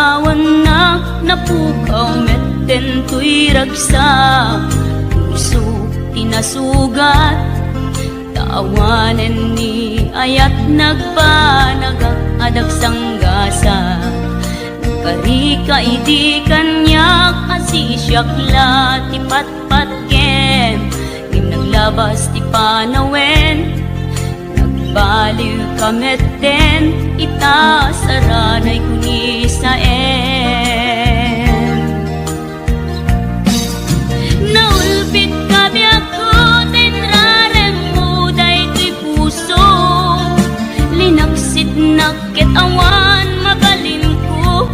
awan na napukaw metten tuy ragsak puso tinasugat taawanen ni ayat nagpanagak adag sanggasa karika idi kanyak asisyakla ti patpatken ngim naglabas ti panawen nagbaliw kametten ita saranay kuni saen naulpit kabiyak ko tenrarem mo daytoy puso linaksit nakit awan mabalin ko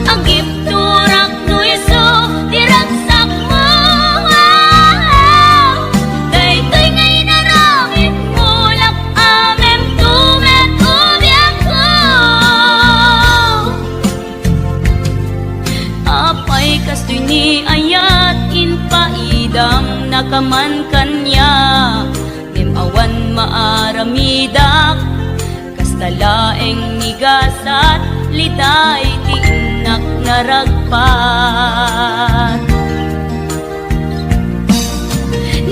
agip turak no iso diragsak mo daytoy ngay naramit mulak amem tumet ubyak ko apay kastoy ni ayat inpaidam nakaman kanya awan maaramidak kastalaeng nigasat litay tiinak naragpat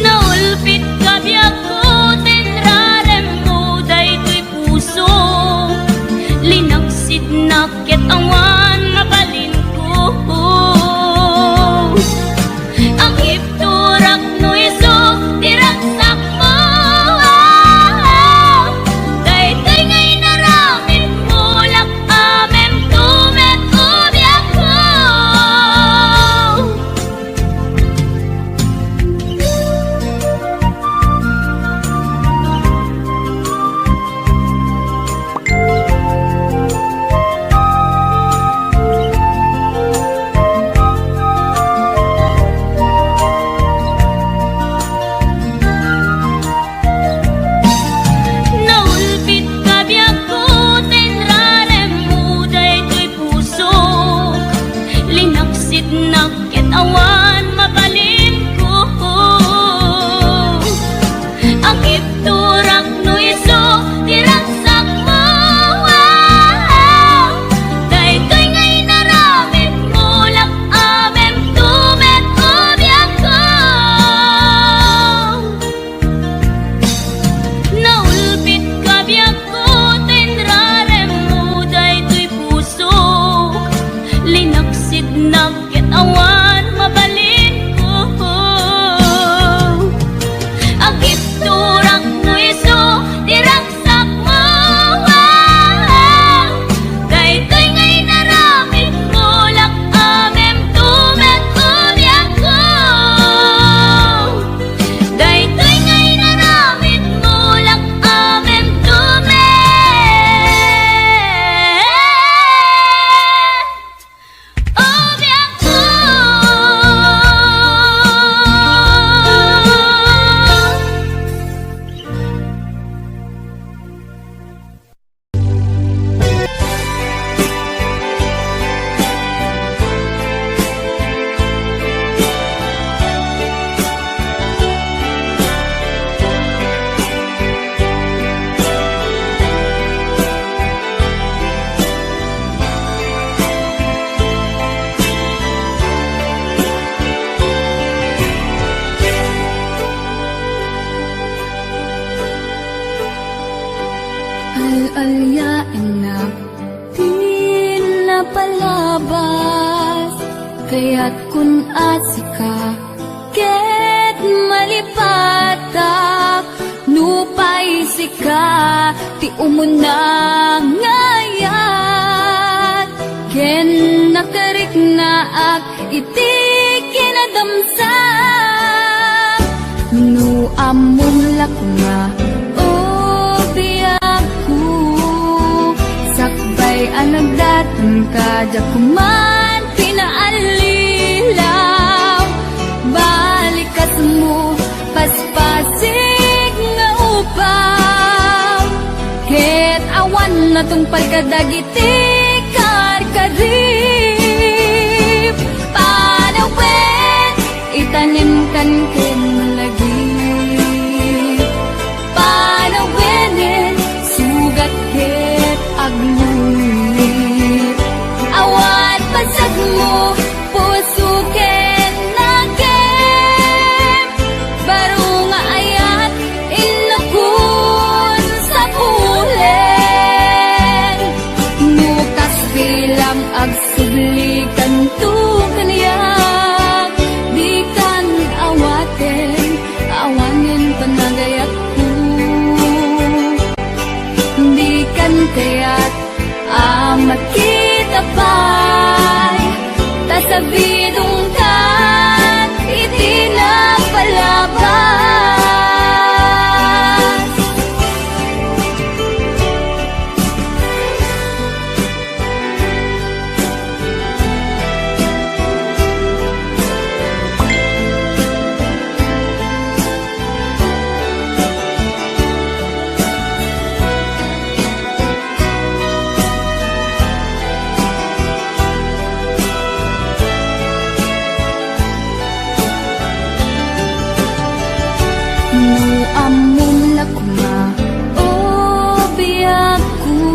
naulpit kabiyak ko tenrarem mo daytoy puso linaksid nakit awan mabalin ko ang ipturak no iso diragsak mo Al-alyain na pinapalabas kaya't kun asika ket malipatak nupay sika ti umuna ngayat ken nakarik naak iti kinadamsak nu amulak nga sakbay anagdatan ka jakuman pinaalilaw balikas mo paspasig nga upaw ket awan na tong pagkadagiti karkarip panawen itanim kan ken lagi panawen sugat ket agluy agsubli kanto kaniyak, di kan awaten, awanin panagayat ko. Di kan kaya't amat kita pa'y tasabidong kan itinapalabas. Amun lakma o biyaku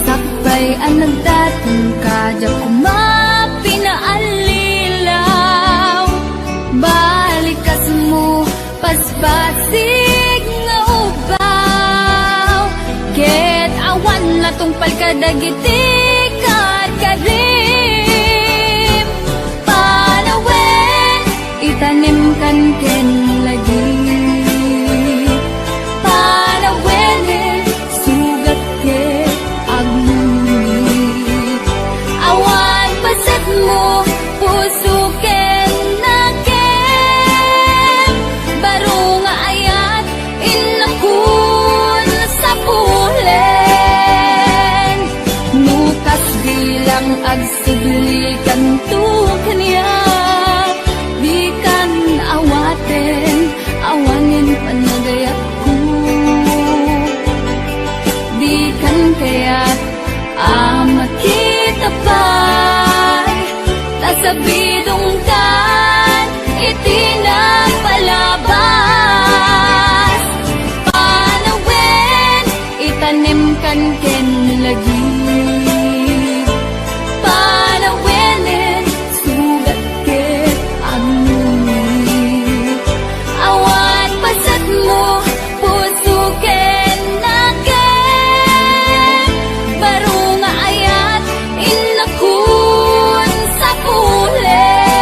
sakbay ang nagdatong kadya kuma pinaalilaw, balikas mo paspasig nga ubaw, ket awan na tungpal kadagiti kat karim, panawen itanim kan ken lagi. Puso ken nakem, baro nga ayat inakun sa pulen, nukas bilang agsubli kanto kaniyak, di kan awaten, awanin panagayat ko. Di kan kaya't amat kita pa'y tasabidong kan itinapalabas. Panawen itanim kan ken lagi, panawenen sugat ket amuni, awan pasat mo puso ken nakem, baro nga ayat inakun sa pulen,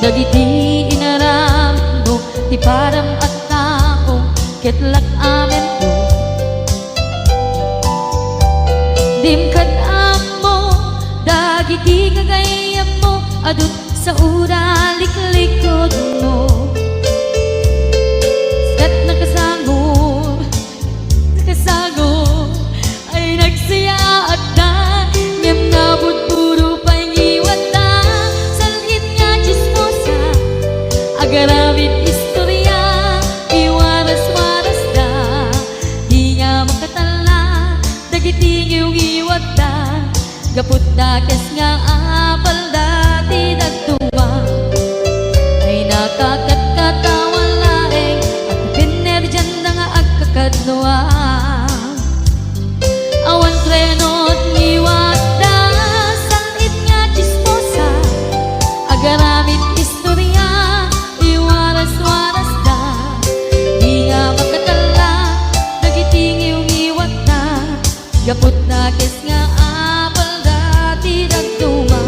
Dagiti inaram mo, ti param at tao, ketlak amen mo. Dimkad mo, dagiti kagayam mo, adut sa ura liklikod mo. Kat nakasangor ay nagsaya at na, ngem nabot puro pangiwat na, salgit nga chismosa, agaramit istorya, iwaras-waras na, di nga makatala, dagiti ngiw-ngiwat na, gapot na kes nga apal dati nagtuwa, ay nakakatkatawa laeng, at piner dyan na nga agkakadnoa. Awan trenot ngiwat da, sangit nga chismosa, agaramit istorya, iwaras-waras da, di nga makatala, dagiti ngiw-ngiwat na, gapot na kes nga apal dati nagtuma,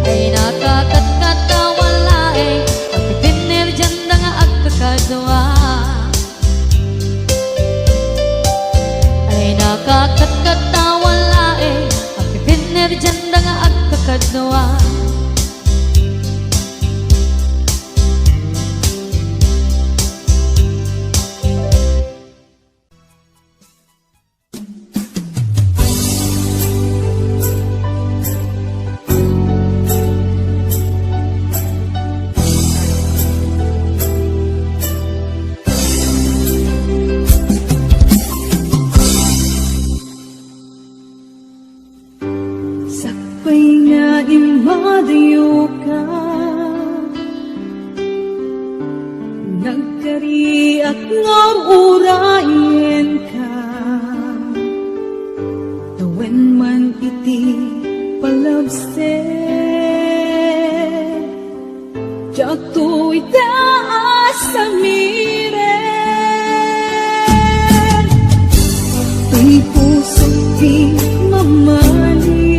ay nakakatkatawa laeng, ang pipiner dyan na nga agkakadwa. Ay nakakatkatawa laeng, ang pipiner dyan na nga agkakadwa. Sakpay nga imadayo ka, nagkariak nga urayen ka, tawen man iti palabse, jato itaas sa miren, tuy puso di mamali.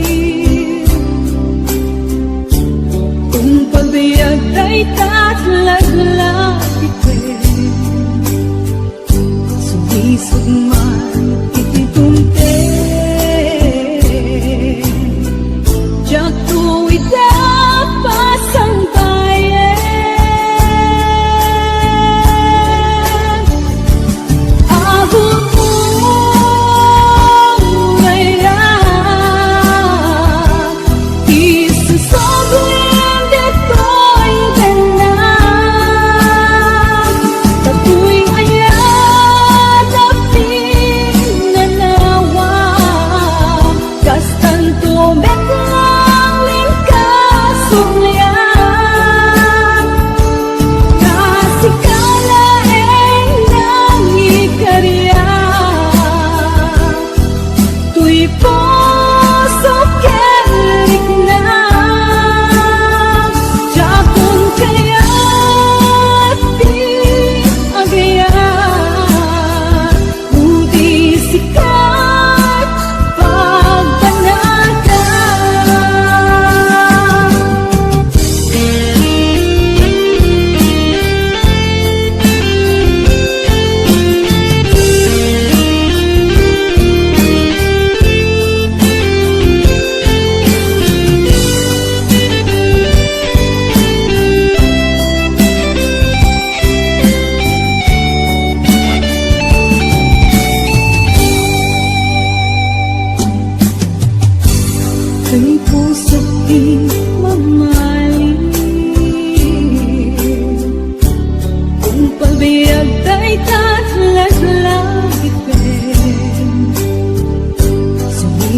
Pagbiag ay tatlaglag iten, sumisog man ititunte, diyak tuwid na pasang bayan. Ahon mo ngayon, isusobrin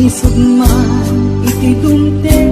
Isog man iti dumte,